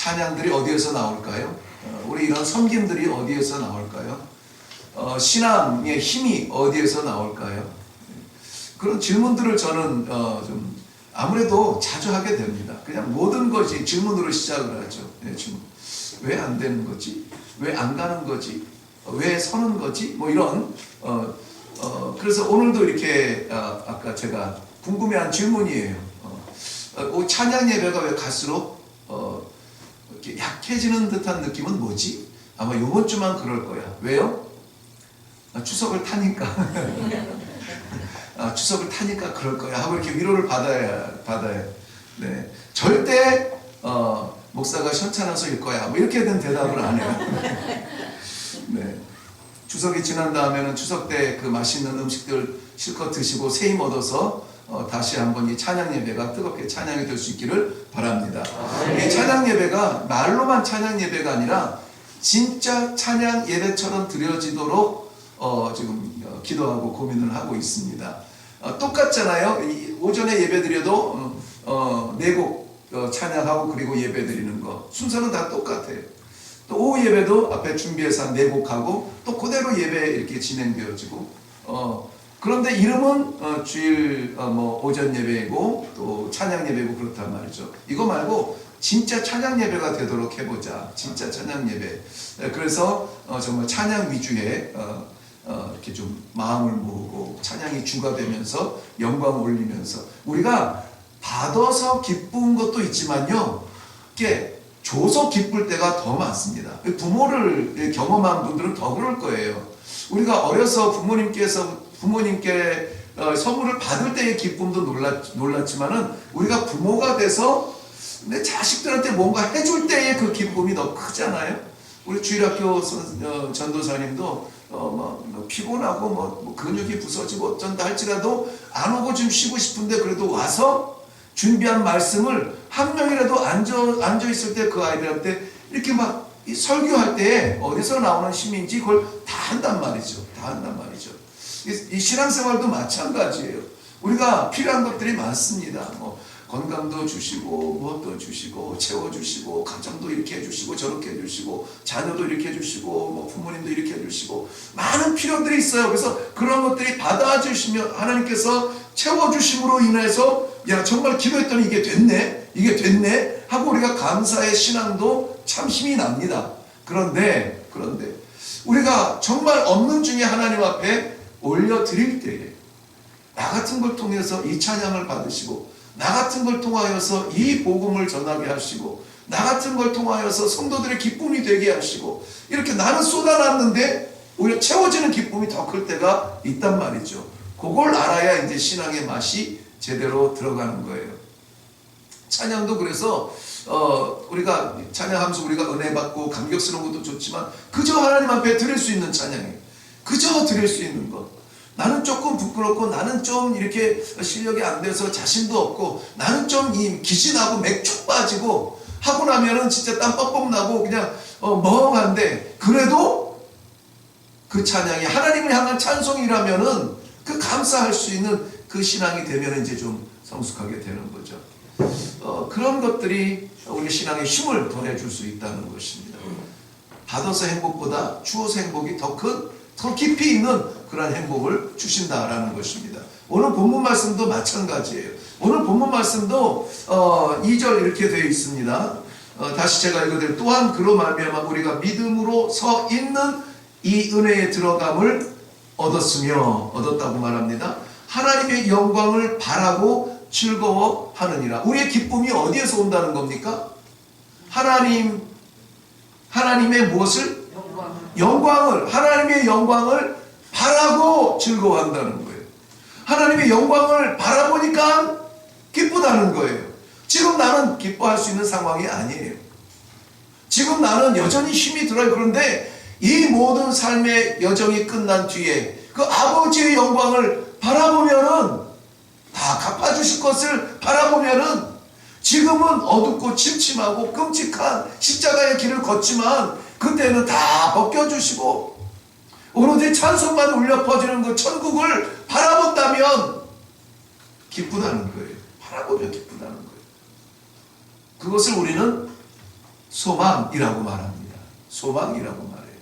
찬양들이 어디에서 나올까요? 우리 이런 섬김들이 어디에서 나올까요? 신앙의 힘이 어디에서 나올까요? 그런 질문들을 저는 좀 아무래도 자주 하게 됩니다. 그냥 모든 것이 질문으로 시작을 하죠. 왜 안 되는 거지? 왜 안 가는 거지? 왜 서는 거지? 뭐 이런 그래서 오늘도 이렇게 아까 제가 궁금해한 질문이에요. 찬양 예배가 왜 갈수록 이렇게 약해지는 듯한 느낌은 뭐지? 아마 이번 주만 그럴 거야. 왜요? 추석을 타니까 추석을 타니까 그럴 거야 하고 이렇게 위로를 받아야 네. 절대 목사가 현찮아서일 거야 뭐 이렇게 된 대답을 안 해요. 네. 추석이 지난 다음에는 추석 때 그 맛있는 음식들 실컷 드시고 새 힘 얻어서 다시 한번 이 찬양 예배가 뜨겁게 찬양이 될 수 있기를 바랍니다. 이 찬양 예배가 말로만 찬양 예배가 아니라 진짜 찬양 예배처럼 드려지도록 지금 기도하고 고민을 하고 있습니다. 똑같잖아요. 오전에 예배 드려도 네 곡 찬양하고 그리고 예배 드리는 거 순서는 다 똑같아요. 또 오후 예배도 앞에 준비해서 한 네 곡 하고 또 그대로 예배 이렇게 진행되어지고 그런데 이름은 주일 오전 예배이고 또 찬양 예배고 그렇단 말이죠. 이거 말고 진짜 찬양 예배가 되도록 해보자. 진짜 찬양 예배. 그래서 정말 찬양 위주의 이렇게 좀 마음을 모으고 찬양이 주가 되면서 영광을 올리면서 우리가 받아서 기쁜 것도 있지만요, 이렇게 줘서 기쁠 때가 더 많습니다. 부모를 경험한 분들은 더 그럴 거예요. 우리가 어려서 부모님께 선물을 받을 때의 기쁨도 놀랐지만은 우리가 부모가 돼서 내 자식들한테 뭔가 해줄 때의 그 기쁨이 더 크잖아요. 우리 주일학교 전도사님도 피곤하고 뭐 근육이 부서지고 어쩐다 할지라도 안 오고 좀 쉬고 싶은데 그래도 와서 준비한 말씀을 한 명이라도 앉아 있을 때 그 아이들한테 이렇게 막 설교할 때 어디서 나오는 힘인지 그걸 다 한단 말이죠. 다 한단 말이죠. 이 신앙생활도 마찬가지예요. 우리가 필요한 것들이 많습니다. 건강도 주시고 무엇도 주시고 채워주시고 가정도 이렇게 해주시고 저렇게 해주시고 자녀도 이렇게 해주시고 부모님도 이렇게 해주시고 많은 필요들이 있어요. 그래서 그런 것들이 받아주시면 하나님께서 채워주심으로 인해서 야 정말 기도했더니 이게 됐네 하고 우리가 감사의 신앙도 참 힘이 납니다. 그런데 우리가 정말 없는 중에 하나님 앞에 올려드릴 때에 나 같은 걸 통해서 이 찬양을 받으시고 나 같은 걸 통하여서 이 복음을 전하게 하시고 나 같은 걸 통하여서 성도들의 기쁨이 되게 하시고 이렇게 나는 쏟아놨는데 오히려 채워지는 기쁨이 더 클 때가 있단 말이죠. 그걸 알아야 이제 신앙의 맛이 제대로 들어가는 거예요. 찬양도 그래서 우리가 찬양하면서 우리가 은혜 받고 감격스러운 것도 좋지만 그저 하나님 앞에 드릴 수 있는 찬양이에요. 그저 드릴 수 있는 것. 나는 조금 부끄럽고 나는 좀 이렇게 실력이 안 돼서 자신도 없고 나는 좀 기진하고 맥축 빠지고 하고 나면은 진짜 땀 뻑뻑 나고 그냥 멍한데 그래도 그 찬양이 하나님을 향한 찬송이라면은 그 감사할 수 있는 그 신앙이 되면 이제 좀 성숙하게 되는 거죠. 그런 것들이 우리 신앙에 힘을 더해줄 수 있다는 것입니다. 받아서 행복보다 주어서 행복이 더 깊이 있는 그런 행복을 주신다라는 것입니다. 오늘 본문 말씀도 마찬가지예요. 오늘 본문 말씀도 2절 이렇게 되어 있습니다. 다시 제가 읽어드릴 또한 그로 말미암아 우리가 믿음으로 서 있는 이 은혜에 들어감을 얻었다고 말합니다. 하나님의 영광을 바라고 즐거워하느니라. 우리의 기쁨이 어디에서 온다는 겁니까? 하나님의 무엇을? 하나님의 영광을 바라고 즐거워한다는 거예요. 하나님의 영광을 바라보니까 기쁘다는 거예요. 지금 나는 기뻐할 수 있는 상황이 아니에요. 지금 나는 여전히 힘이 들어요. 그런데 이 모든 삶의 여정이 끝난 뒤에 그 아버지의 영광을 바라보면은 다 갚아주실 것을 바라보면은 지금은 어둡고 침침하고 끔찍한 십자가의 길을 걷지만 그때는 다 벗겨주시고 오로지 찬송만 울려 퍼지는 그 천국을 바라본다면 기쁘다는 거예요. 바라보면 기쁘다는 거예요. 그것을 우리는 소망이라고 말합니다. 소망이라고 말해요.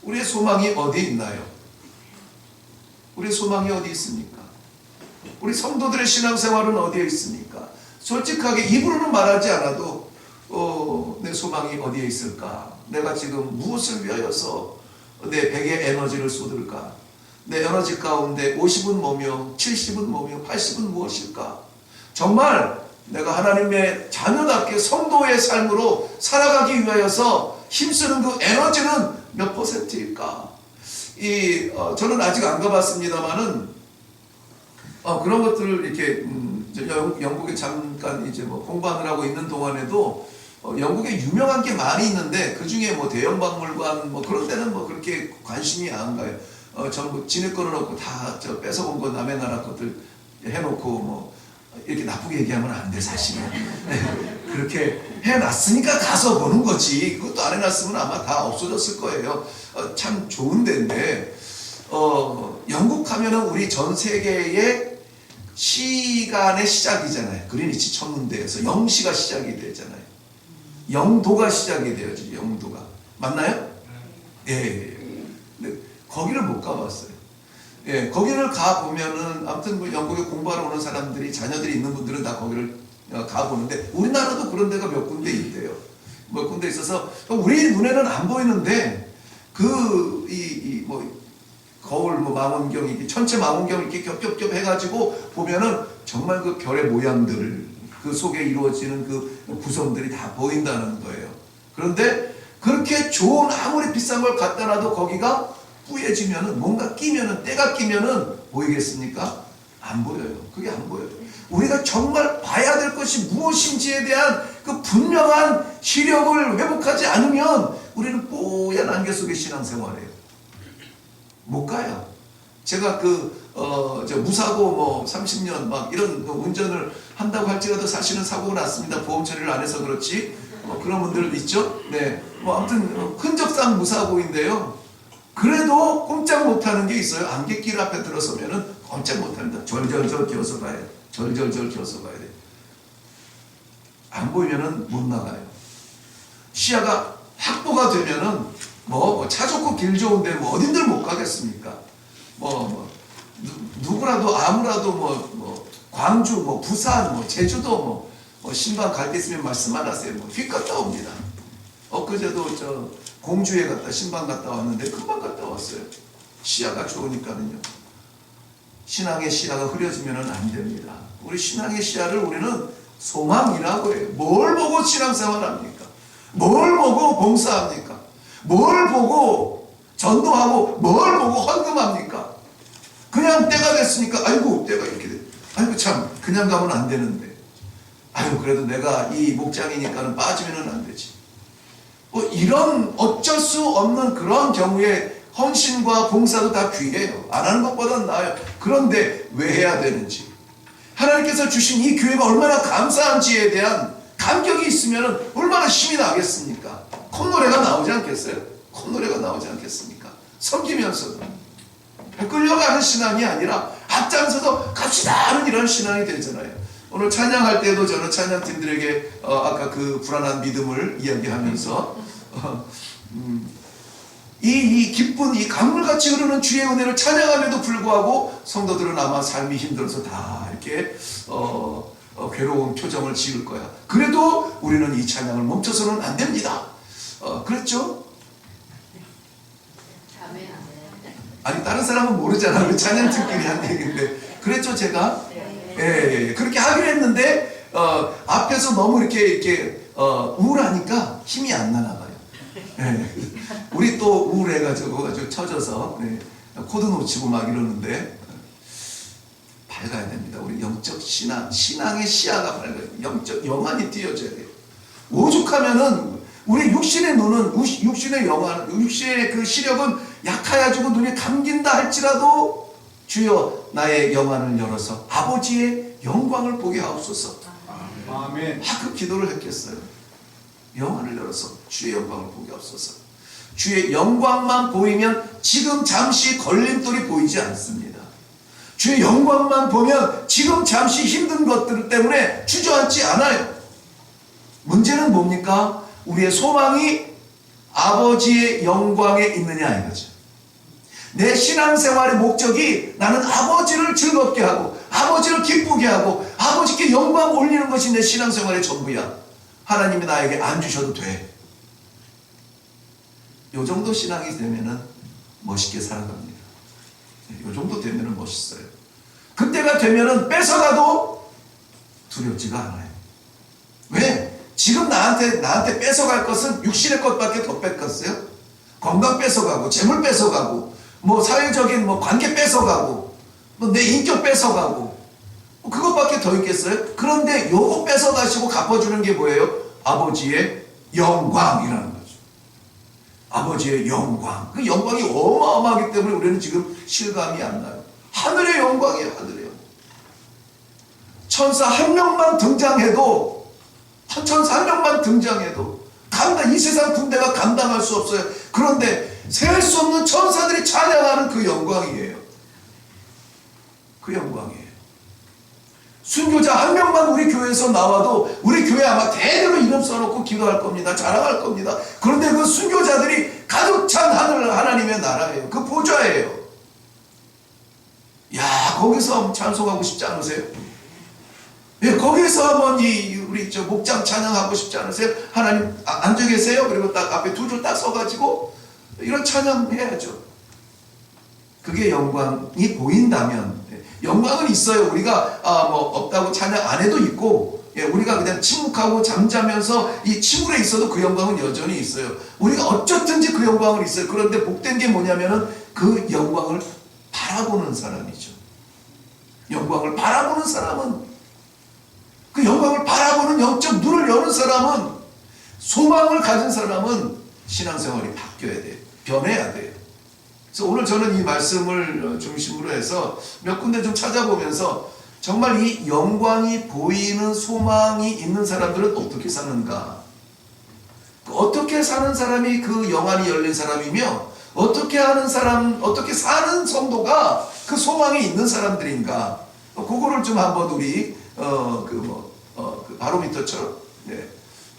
우리의 소망이 어디 있나요? 우리의 소망이 어디 있습니까? 우리 성도들의 신앙생활은 어디에 있습니까? 솔직하게 입으로는 말하지 않아도 내 소망이 어디에 있을까? 내가 지금 무엇을 위하여서 내 100의 에너지를 쏟을까? 내 에너지 가운데 50은 뭐며 70은 뭐며 80은 무엇일까? 정말 내가 하나님의 자녀답게 성도의 삶으로 살아가기 위하여서 힘쓰는 그 에너지는 몇 퍼센트일까? 저는 아직 안 가봤습니다만은 그런 것들을 이렇게 영국에 잠깐 이제 뭐 공부하느라고 있는 동안에도 영국에 유명한 게 많이 있는데 그 중에 뭐 대형박물관 뭐 그런 데는 뭐 그렇게 관심이 안 가요. 전부 지네 거는 없고 다 뺏어온 거 남의 나라 것들 해놓고 뭐 이렇게 나쁘게 얘기하면 안 돼 사실은. 네, 그렇게 해놨으니까 가서 보는 거지. 그것도 안 해놨으면 아마 다 없어졌을 거예요. 참 좋은 데인데 영국 하면은 우리 전 세계의 시간의 시작이잖아요. 그리니치 천문대에서 영시가 시작이 되잖아요. 영도가 시작이 되어지. 영도가 맞나요? 예. 근데 거기를 못 가봤어요. 예, 거기를 가 보면은 아무튼 뭐 영국에 공부하러 오는 사람들이 자녀들이 있는 분들은 다 거기를 가 보는데 우리나라도 그런 데가 몇 군데 있대요. 몇 군데 있어서 우리 눈에는 안 보이는데 뭐 거울 뭐 망원경 이렇게 천체 망원경 이렇게 겹겹겹 해가지고 보면은 정말 그 별의 모양들을 그 속에 이루어지는 그 구성들이 다 보인다는 거예요. 그런데 그렇게 좋은 아무리 비싼 걸 갖다 놔도 거기가 뿌얘지면은 뭔가 끼면은 때가 끼면은 보이겠습니까? 안 보여요. 그게 안 보여요. 우리가 정말 봐야 될 것이 무엇인지에 대한 그 분명한 시력을 회복하지 않으면 우리는 뽀얀 안개 속의 신앙생활이에요. 못 가요. 제가 무사고 뭐 30년 막 이런 운전을 한다고 할지라도 사실은 사고가 났습니다. 보험 처리를 안 해서 그렇지. 그런 분들도 있죠. 네. 뭐 아무튼 흔적상 무사고인데요. 그래도 꼼짝 못하는 게 있어요. 안갯길 앞에 들어서면은 꼼짝 못합니다. 절절절 기어서 가야 돼. 절절절 기어서 가야 돼. 안 보이면은 못 나가요. 시야가 확보가 되면은 차 좋고 길 좋은데 뭐 어딘들 못 가겠습니까? 누구라도 아무라도 광주 부산 제주도 신방 갈 때 있으면 말씀 안 하세요. 휙 갔다 옵니다. 엊그제도 공주에 갔다 신방 갔다 왔는데 금방 갔다 왔어요. 시야가 좋으니까는요. 신앙의 시야가 흐려지면은 안 됩니다. 우리 신앙의 시야를 우리는 소망이라고 해요. 뭘 보고 신앙생활합니까? 뭘 보고 봉사합니까? 뭘 보고 전도하고 뭘 보고 헌금합니까? 그냥 때가 됐으니까 아이고 때가 이렇게 돼. 아이고 참 그냥 가면 안 되는데. 아이고 그래도 내가 이 목장이니까는 빠지면은 안 되지. 이런 어쩔 수 없는 그런 경우에 헌신과 봉사도 다 귀해요. 안 하는 것보다는 나아요. 그런데 왜 해야 되는지, 하나님께서 주신 이 교회가 얼마나 감사한지에 대한 감격이 있으면 얼마나 힘이 나겠습니까? 콧노래가 나오지 않겠어요? 콧노래가 나오지 않겠습니까? 섬기면서도 끌려가는 신앙이 아니라 앞장서서 갑시다 하는 이런 신앙이 되잖아요. 오늘 찬양할 때도 저는 찬양팀들에게 아까 그 불안한 믿음을 이야기하면서 이 기쁜 이 강물같이 흐르는 주의 은혜를 찬양함에도 불구하고 성도들은 아마 삶이 힘들어서 다 이렇게 괴로운 표정을 지을 거야. 그래도 우리는 이 찬양을 멈춰서는 안 됩니다. 그랬죠? 아니 다른 사람은 모르잖아. 우리 찬양팀끼리 한 얘기인데 그랬죠 제가? 예. 그렇게 하기로 했는데 앞에서 너무 이렇게 우울하니까 힘이 안 나나 봐요. 예. 우리 또 우울해가지고 아주 처져서 코드 놓치고 막 이러는데 밝아야 됩니다. 우리 영적 신앙의 시야가 밝아요. 영적 영안이 띄어져야 돼요. 오죽하면은 우리 육신의 눈은 육신의 영안, 육신의 그 시력은 약하여지고 눈이 감긴다 할지라도 주여 나의 영안을 열어서 아버지의 영광을 보게 하옵소서. 아멘. 그 기도를 했겠어요. 영안을 열어서 주의 영광을 보게 하옵소서. 주의 영광만 보이면 지금 잠시 걸림돌이 보이지 않습니다. 주의 영광만 보면 지금 잠시 힘든 것들 때문에 주저앉지 않아요. 문제는 뭡니까? 우리의 소망이 아버지의 영광에 있느냐 이거죠. 내 신앙생활의 목적이 나는 아버지를 즐겁게 하고 아버지를 기쁘게 하고 아버지께 영광 올리는 것이 내 신앙생활의 전부야. 하나님이 나에게 안 주셔도 돼. 요 정도 신앙이 되면은 멋있게 살아갑니다. 요 정도 되면은 멋있어요. 그때가 되면은 뺏어가도 두렵지가 않아요. 왜? 지금 나한테 뺏어갈 것은 육신의 것밖에 더 뺏겼어요. 건강 뺏어가고 재물 뺏어가고 뭐 사회적인 뭐 관계 뺏어가고 뭐 내 인격 뺏어가고 뭐 그것밖에 더 있겠어요? 그런데 요거 뺏어가시고 갚아주는 게 뭐예요? 아버지의 영광이라는 거죠. 아버지의 영광. 그 영광이 어마어마하기 때문에 우리는 지금 실감이 안 나요. 하늘의 영광이에요. 하늘의 영광. 천사 한 명만 등장해도 천사 한 명만 등장해도 이 세상 군대가 감당할 수 없어요. 그런데 셀 수 없는 천사들이 찬양하는 그 영광이에요. 그 영광이에요. 순교자 한 명만 우리 교회에서 나와도 우리 교회 아마 대대로 이름 써놓고 기도할 겁니다. 자랑할 겁니다. 그런데 그 순교자들이 가득 찬 하나님의 나라예요. 그 보좌예요. 야, 거기서 찬송하고 싶지 않으세요? 예, 거기서 한번 우리 목장 찬양하고 싶지 않으세요? 하나님 앉아 계세요? 그리고 딱 앞에 두 줄 딱 써가지고 이런 찬양해야죠. 그게 영광이 보인다면, 영광은 있어요. 우리가 뭐 없다고 찬양 안 해도 있고, 예, 우리가 그냥 침묵하고 잠자면서 이 침울에 있어도 그 영광은 여전히 있어요. 우리가 어쩌든지 그 영광은 있어요. 그런데 복된 게 뭐냐면은 그 영광을 바라보는 사람이죠. 영광을 바라보는 사람은, 그 영광을 바라보는 영적 눈을 여는 사람은, 소망을 가진 사람은 신앙생활이 바뀌어야 돼요. 변해야 돼요. 그래서 오늘 저는 이 말씀을 중심으로 해서 몇 군데 좀 찾아보면서 정말 이 영광이 보이는 소망이 있는 사람들은 어떻게 사는가? 어떻게 사는 사람이 그 영안이 열린 사람이며 어떻게 사는 성도가 그 소망이 있는 사람들인가? 그거를 좀 한번 우리 그 바로미터처럼, 네,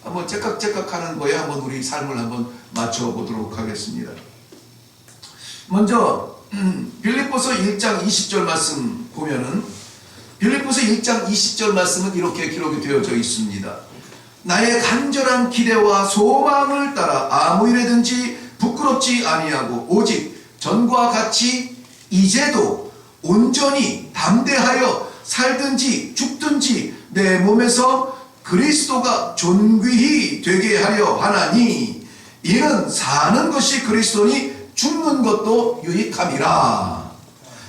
한번 째깍째깍 하는 거에 한번 우리 삶을 한번 맞춰보도록 하겠습니다. 먼저 빌립보서 1장 20절 말씀 보면은, 빌립보서 1장 20절 말씀은 이렇게 기록이 되어져 있습니다. 나의 간절한 기대와 소망을 따라 아무 일에든지 부끄럽지 아니하고 오직 전과 같이 이제도 온전히 담대하여 살든지 죽든지 내 몸에서 그리스도가 존귀히 되게 하려 하나니 이는 사는 것이 그리스도니 죽는 것도 유익함이라.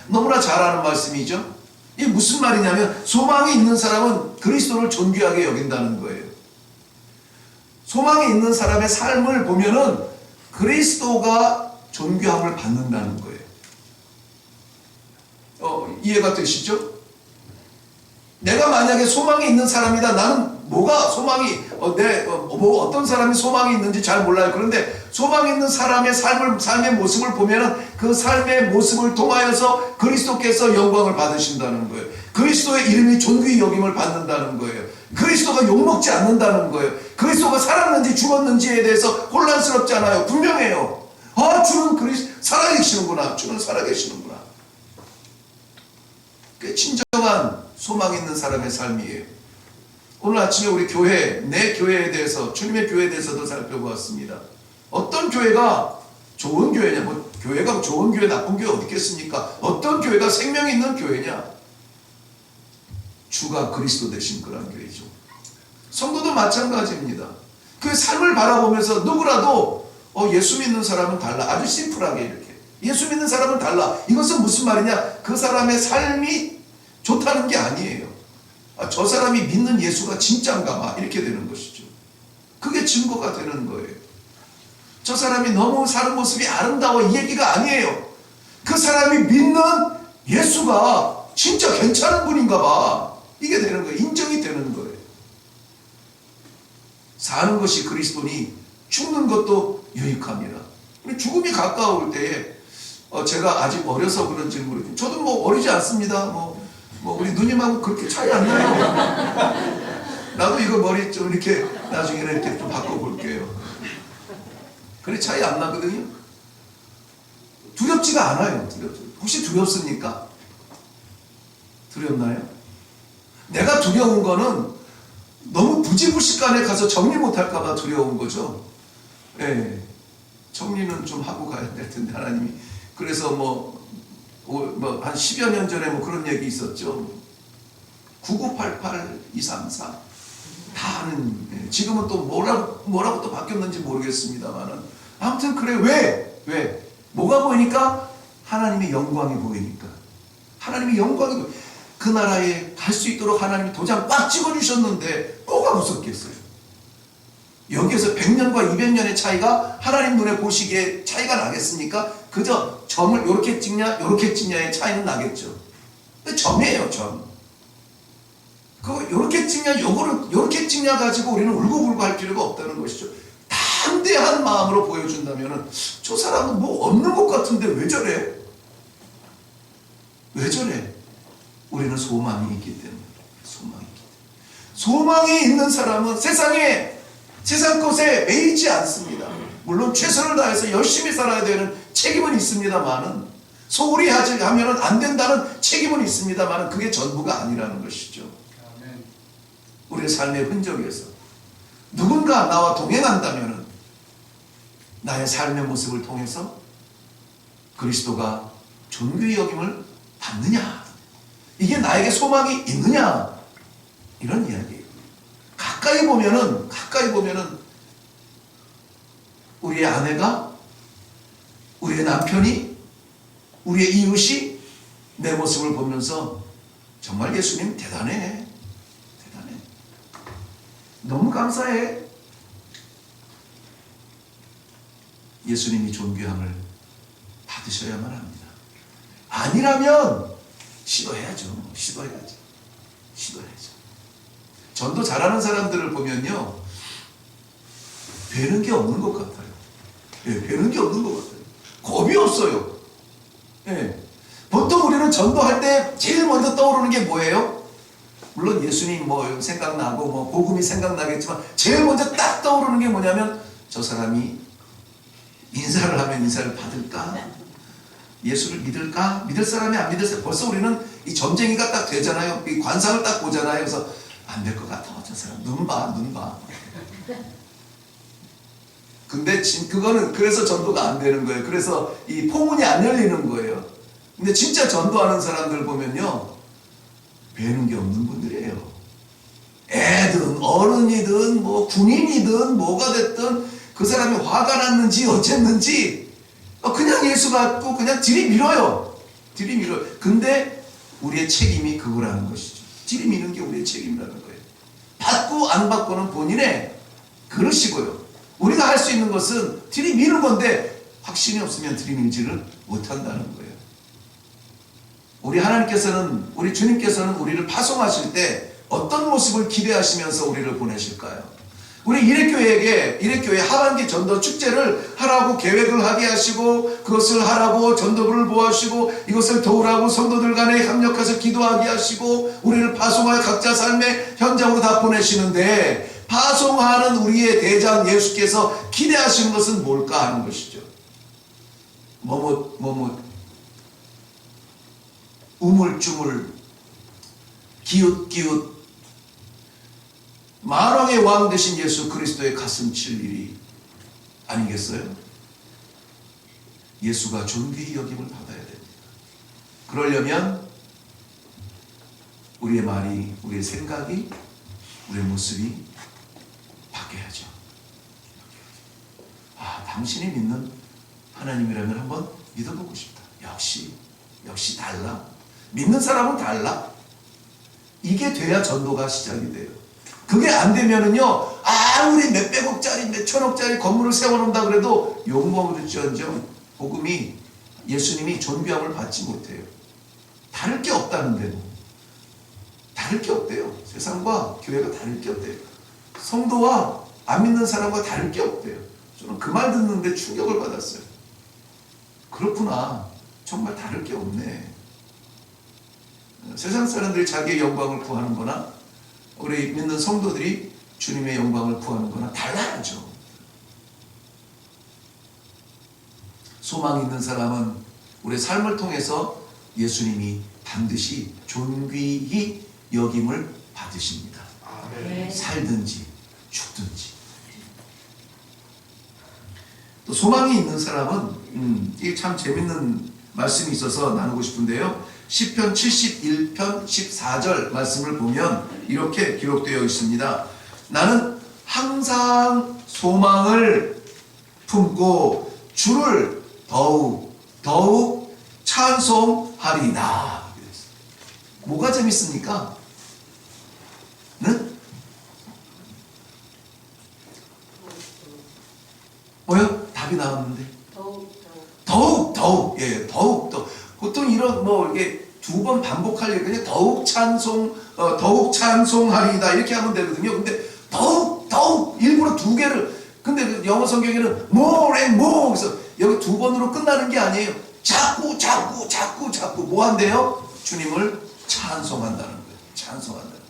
너무나 잘 아는 말씀이죠. 이게 무슨 말이냐면 소망이 있는 사람은 그리스도를 존귀하게 여긴다는 거예요. 소망이 있는 사람의 삶을 보면은 그리스도가 존귀함을 받는다는 거예요. 이해가 되시죠? 내가 만약에 소망이 있는 사람이다. 나는 뭐가 소망이 어떤 사람이 소망이 있는지 잘 몰라요. 그런데 소망 있는 사람의 삶의 모습을 보면은 그 삶의 모습을 통하여서 그리스도께서 영광을 받으신다는 거예요. 그리스도의 이름이 존귀히 여김을 받는다는 거예요. 그리스도가 욕먹지 않는다는 거예요. 그리스도가 살았는지 죽었는지에 대해서 혼란스럽지 않아요. 분명해요. 주는 살아계시는구나. 주는 살아계시는구나. 그게 진정한 소망 있는 사람의 삶이에요. 오늘 아침에 우리 교회, 내 교회에 대해서, 주님의 교회에 대해서도 살펴보았습니다. 어떤 교회가 좋은 교회냐? 뭐 교회가 좋은 교회, 나쁜 교회 어디 있겠습니까? 어떤 교회가 생명 있는 교회냐? 주가 그리스도 되신 그런 교회죠. 성도도 마찬가지입니다. 그 삶을 바라보면서 누구라도 예수 믿는 사람은 달라. 아주 심플하게 이렇게. 예수 믿는 사람은 달라. 이것은 무슨 말이냐? 그 사람의 삶이 좋다는 게 아니에요. 저 사람이 믿는 예수가 진짜인가 봐. 이렇게 되는 것이죠. 그게 증거가 되는 거예요. 저 사람이 너무 사는 모습이 아름다워. 이 얘기가 아니에요. 그 사람이 믿는 예수가 진짜 괜찮은 분인가 봐. 이게 되는 거예요. 인정이 되는 거예요. 사는 것이 그리스도니 죽는 것도 유익함이라. 죽음이 가까울 때에 제가 아직 어려서 그런지 모르겠는데 저도 뭐 어리지 않습니다. 뭐 우리 누님하고 그렇게 차이 안 나요. 나도 이거 머리 좀 이렇게 나중에는 이렇게 좀 바꿔볼게요. 그래 차이 안 나거든요. 두렵지가 않아요. 혹시 두렵습니까? 두렵나요? 내가 두려운 거는 너무 부지불식간에 가서 정리 못할까봐 두려운 거죠. 예, 정리는 좀 하고 가야 될 텐데 하나님이. 그래서 한 10여 년 전에 그런 얘기 있었죠. 9988234 다 아는. 지금은 또 뭐라고 또 바뀌었는지 모르겠습니다만은 아무튼 그래. 왜? 뭐가 보이니까? 하나님의 영광이 보이니까. 하나님의 영광이 보이니까. 그 나라에 갈 수 있도록 하나님이 도장 꽉 찍어주셨는데 뭐가 무섭겠어요? 여기에서 100년과 200년의 차이가 하나님 눈에 보시기에 차이가 나겠습니까? 그저 점을 요렇게 찍냐 요렇게 찍냐의 차이는 나겠죠. 점이에요, 점. 그거 요렇게 찍냐 요렇게 찍냐 가지고 우리는 울고불고 할 필요가 없다는 것이죠. 담대한 마음으로 보여준다면 저 사람은 뭐 없는 것 같은데 왜 저래? 왜 저래? 우리는 소망이 있기 때문에. 소망이 있는 사람은 세상 것에 매이지 않습니다. 물론 최선을 다해서 열심히 살아야 되는 책임은 있습니다만은, 소홀히 하면 안 된다는 책임은 있습니다만은 그게 전부가 아니라는 것이죠. 우리의 삶의 흔적에서 누군가 나와 동행한다면 나의 삶의 모습을 통해서 그리스도가 존귀히 여김을 받느냐, 이게 나에게 소망이 있느냐, 이런 이야기예요. 가까이 보면은 우리의 아내가, 우리의 남편이, 우리의 이웃이 내 모습을 보면서 정말 예수님 대단해. 너무 감사해. 예수님이 존귀함을 받으셔야만 합니다. 아니라면 시도해야죠. 전도 잘하는 사람들을 보면요, 배는 게 없는 것 같아요. 배는 게 없는 것 같아요. 겁이 없어요. 보통 우리는 전도할 때 제일 먼저 떠오르는 게 뭐예요? 물론 예수님 생각나고 복음이 생각나겠지만 제일 먼저 딱 떠오르는 게 뭐냐면, 저 사람이 인사를 하면 인사를 받을까? 예수를 믿을까? 믿을 사람이 안 믿을 사람. 벌써 우리는 이 점쟁이가 딱 되잖아요. 이 관상을 딱 보잖아요. 그래서 안 될 것 같아. 저 사람 눈 봐. 근데 그거는 그래서 전도가 안 되는 거예요. 그래서 이 포문이 안 열리는 거예요. 근데 진짜 전도하는 사람들 보면요, 배는 게 없는 분들이에요. 애든 어른이든 군인이든 뭐가 됐든 그 사람이 화가 났는지 어쨌는지 그냥 예수 받고 그냥 들이밀어요. 근데 우리의 책임이 그거라는 것이죠. 들이미는 게 우리의 책임이라는 거예요. 받고 안 받고는 본인의 그릇이고요. 우리가 할 수 있는 것은 들이미는 건데 확신이 없으면 들이밀지를 못한다는 거예요. 우리 주님께서는 우리를 파송하실 때 어떤 모습을 기대하시면서 우리를 보내실까요? 우리 이레교회 하반기 전도 축제를 하라고 계획을 하게 하시고, 그것을 하라고 전도부를 모아주시고, 이것을 도우라고 성도들 간에 협력해서 기도하게 하시고, 우리를 파송하여 각자 삶의 현장으로 다 보내시는데, 파송하는 우리의 대장 예수께서 기대하시는 것은 뭘까 하는 것이죠. 우물쭈물, 기웃기웃, 만왕의 왕 되신 예수 그리스도의 가슴 칠 일이 아니겠어요? 예수가 존귀히 여김을 받아야 됩니다. 그러려면 우리의 말이, 우리의 생각이, 우리의 모습이 바뀌어야죠. 당신이 믿는 하나님이라면 한번 믿어보고 싶다. 역시 달라. 믿는 사람은 달라. 이게 돼야 전도가 시작이 돼요. 그게 안 되면은요, 우리 몇백억짜리, 몇천억짜리 건물을 세워놓는다 그래도 용범을지언정 복음이, 예수님이 존귀함을 받지 못해요. 다를 게 없다는데 다를 게 없대요. 세상과 교회가 다를 게 없대요. 성도와 안 믿는 사람과 다를 게 없대요. 저는 그 말 듣는데 충격을 받았어요. 그렇구나. 정말 다를 게 없네. 세상 사람들이 자기의 영광을 구하는 거나 우리 믿는 성도들이 주님의 영광을 구하는 거나 달라야죠. 소망이 있는 사람은 우리의 삶을 통해서 예수님이 반드시 존귀히 여김을 받으십니다. 네. 살든지 죽든지. 또 소망이 있는 사람은 이게 참 재밌는 말씀이 있어서 나누고 싶은데요. 시편 71편 14절 말씀을 보면 이렇게 기록되어 있습니다. 나는 항상 소망을 품고 주를 더욱 찬송하리이다. 뭐가 재밌습니까? 네? 뭐요? 답이 나왔는데. 더욱. 예, 더욱. 보통 이런 이게 두 번 반복할 그냥 더욱 찬송하리이다 이렇게 하면 되거든요. 근데 더욱 일부러 두 개를. 근데 영어 성경에는 more and more. 그래서 여기 두 번으로 끝나는 게 아니에요. 자꾸 뭐 한대요? 주님을 찬송한다는 거예요. 찬송한다는 거예요.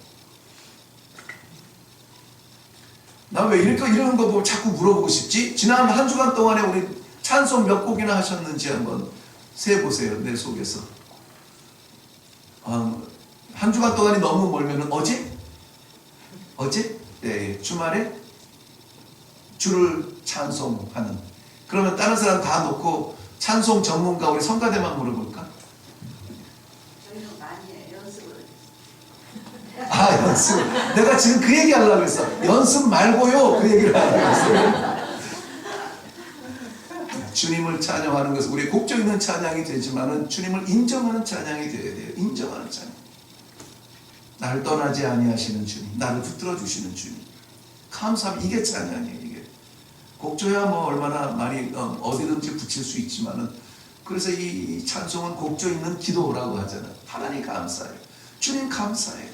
나 왜 이러는 거 보고 자꾸 물어보고 싶지? 지난 한 주간 동안에 우리 찬송 몇 곡이나 하셨는지 한번 세보세요. 내 속에서. 한 주간 동안이 너무 멀면은 어제? 네, 주말에 주를 찬송하는. 그러면 다른 사람 다 놓고 찬송 전문가 우리 성가대만 물어볼까? 저희는 많이 해요. 연습을. 연습. 내가 지금 그 얘기 하려고 했어. 연습 말고요. 그 얘기를 하려고 했어요. 주님을 찬양하는 것은 우리 곡조 있는 찬양이 되지만은 주님을 인정하는 찬양이 되어야 돼요. 인정하는 찬양. 나를 떠나지 아니하시는 주님, 나를 붙들어 주시는 주님. 감사함. 이게 찬양이에요. 이게 곡조야 얼마나 많이 어디든지 붙일 수 있지만은 그래서 이 찬송은 곡조 있는 기도라고 하잖아요. 하나님 감사해요. 주님 감사해요.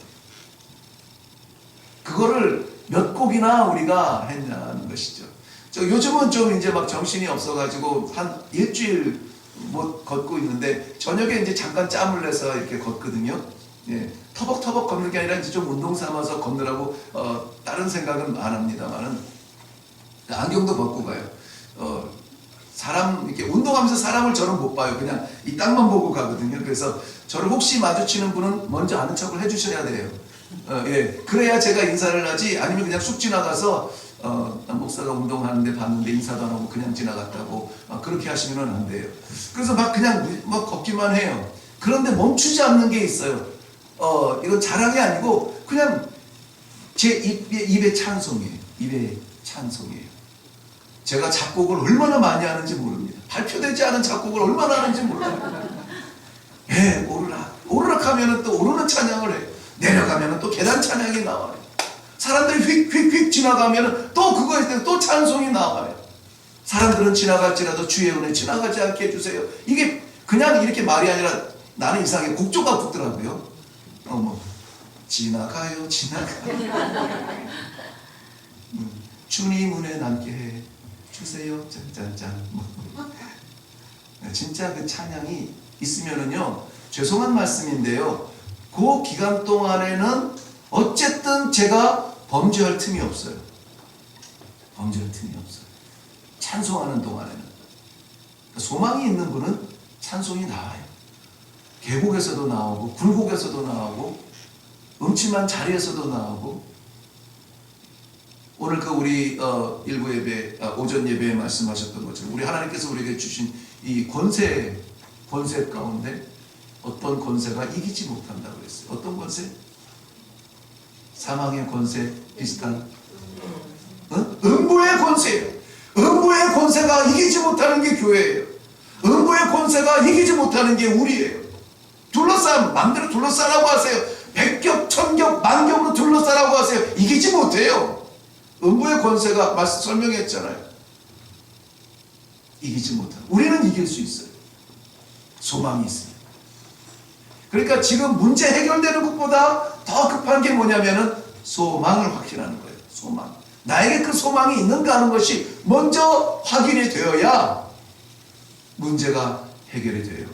그거를 몇 곡이나 우리가 했냐는 것이죠. 요즘은 좀 이제 막 정신이 없어가지고 한 일주일 못 걷고 있는데 저녁에 이제 잠깐 짬을 내서 이렇게 걷거든요. 예, 터벅터벅 걷는 게 아니라 이제 좀 운동 삼아서 걷느라고 다른 생각은 안 합니다만은 안경도 벗고 가요. 사람 이렇게 운동하면서 사람을 저는 못 봐요. 그냥 이 땅만 보고 가거든요. 그래서 저를 혹시 마주치는 분은 먼저 아는 척을 해주셔야 돼요. 예, 그래야 제가 인사를 하지 아니면 그냥 쑥 지나가서 목사가 운동하는데 봤는데 인사도 안 하고 그냥 지나갔다고 그렇게 하시면 안 돼요. 그래서 막 그냥 막 걷기만 해요. 그런데 멈추지 않는 게 있어요. 이건 자랑이 아니고 그냥 제 입의 찬송이에요. 입의 찬송이에요. 제가 작곡을 얼마나 많이 하는지 모릅니다. 발표되지 않은 작곡을 얼마나 하는지 몰라요. 예, 오르락 하면은 또 오르는 찬양을 해요. 내려가면은 또 계단 찬양이 나와요. 사람들이 휙휙휙 지나가면은 또 그거에 대해 또 찬송이 나와요. 사람들은 지나갈지라도 주의 은혜 지나가지 않게 해주세요. 이게 그냥 이렇게 말이 아니라 나는 이상하게 곡조가 붙더라고요. 지나가요. 주님 은혜 남게 해 주세요. 짠짠짠. 진짜 그 찬양이 있으면은요, 죄송한 말씀인데요, 그 기간 동안에는 어쨌든 제가 범죄할 틈이 없어요. 범죄할 틈이 없어요. 찬송하는 동안에는. 소망이 있는 분은 찬송이 나와요. 계곡에서도 나오고 굴곡에서도 나오고 음침한 자리에서도 나오고. 오늘 그 우리 일부 예배, 오전 예배에 말씀하셨던 것처럼 우리 하나님께서 우리에게 주신 이 권세 가운데 어떤 권세가 이기지 못한다고 그랬어요. 어떤 권세? 사망의 권세 비슷한 음부의 권세예요. 음부의 권세가 이기지 못하는 게 교회예요. 음부의 권세가 이기지 못하는 게 우리예요. 마음대로 둘러싸라고 하세요. 백겹, 천겹, 만겹으로 둘러싸라고 하세요. 이기지 못해요. 음부의 권세가 말씀 설명했잖아요. 이기지 못하는. 우리는 이길 수 있어요. 소망이 있습니다. 그러니까 지금 문제 해결되는 것보다 더 급한 게 뭐냐면은 소망을 확신하는 거예요. 소망. 나에게 그 소망이 있는가 하는 것이 먼저 확인이 되어야 문제가 해결이 돼요.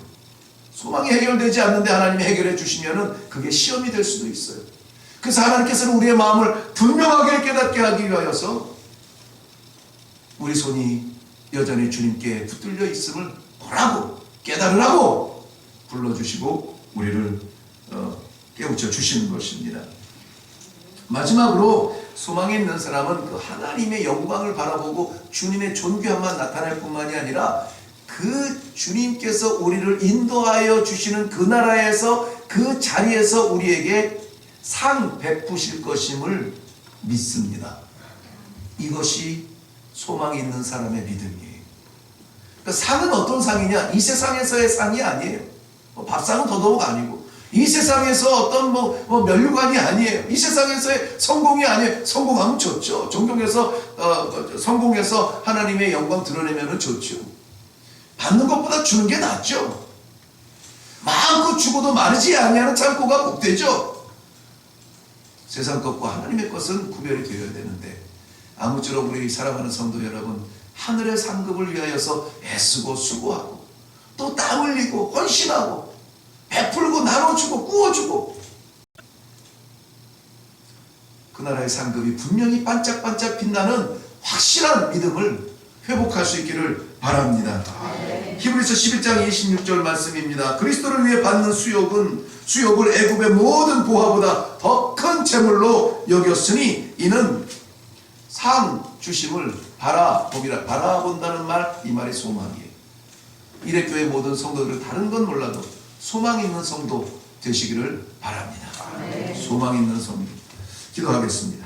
소망이 해결되지 않는데 하나님이 해결해 주시면은 그게 시험이 될 수도 있어요. 그래서 하나님께서는 우리의 마음을 분명하게 깨닫게 하기 위하여서 우리 손이 여전히 주님께 붙들려 있음을 보라고 깨달으라고 불러주시고 우리를 깨우쳐 주시는 것입니다. 마지막으로 소망이 있는 사람은 그 하나님의 영광을 바라보고 주님의 존귀함만 나타날 뿐만이 아니라 그 주님께서 우리를 인도하여 주시는 그 나라에서 그 자리에서 우리에게 상 베푸실 것임을 믿습니다. 이것이 소망이 있는 사람의 믿음이에요. 그러니까 상은 어떤 상이냐? 이 세상에서의 상이 아니에요. 밥상은 더더욱 아니고 이 세상에서 어떤 면류관이 아니에요. 이 세상에서의 성공이 아니에요. 성공하면 좋죠. 종교에서 성공해서 하나님의 영광 드러내면 좋죠. 받는 것보다 주는 게 낫죠. 마음껏 주고도 마르지 아니하는 창고가 복되죠. 세상 것과 하나님의 것은 구별이 되어야 되는데 아무쪼록 우리 사랑하는 성도 여러분, 하늘의 상급을 위하여서 애쓰고 수고하고 또 땀 흘리고 헌신하고 베풀고 나눠주고 구워주고 그 나라의 상급이 분명히 반짝반짝 빛나는 확실한 믿음을 회복할 수 있기를 바랍니다. 히브리서 11장 26절 말씀입니다. 그리스도를 위해 받는 수욕을 애굽의 모든 보화보다 더 큰 재물로 여겼으니 이는 상 주심을 바라본다는 말, 이 말이 소망이에요. 일회교회 모든 성도들은 다른 건 몰라도 소망 있는 성도 되시기를 바랍니다. 소망 있는 성도. 기도하겠습니다.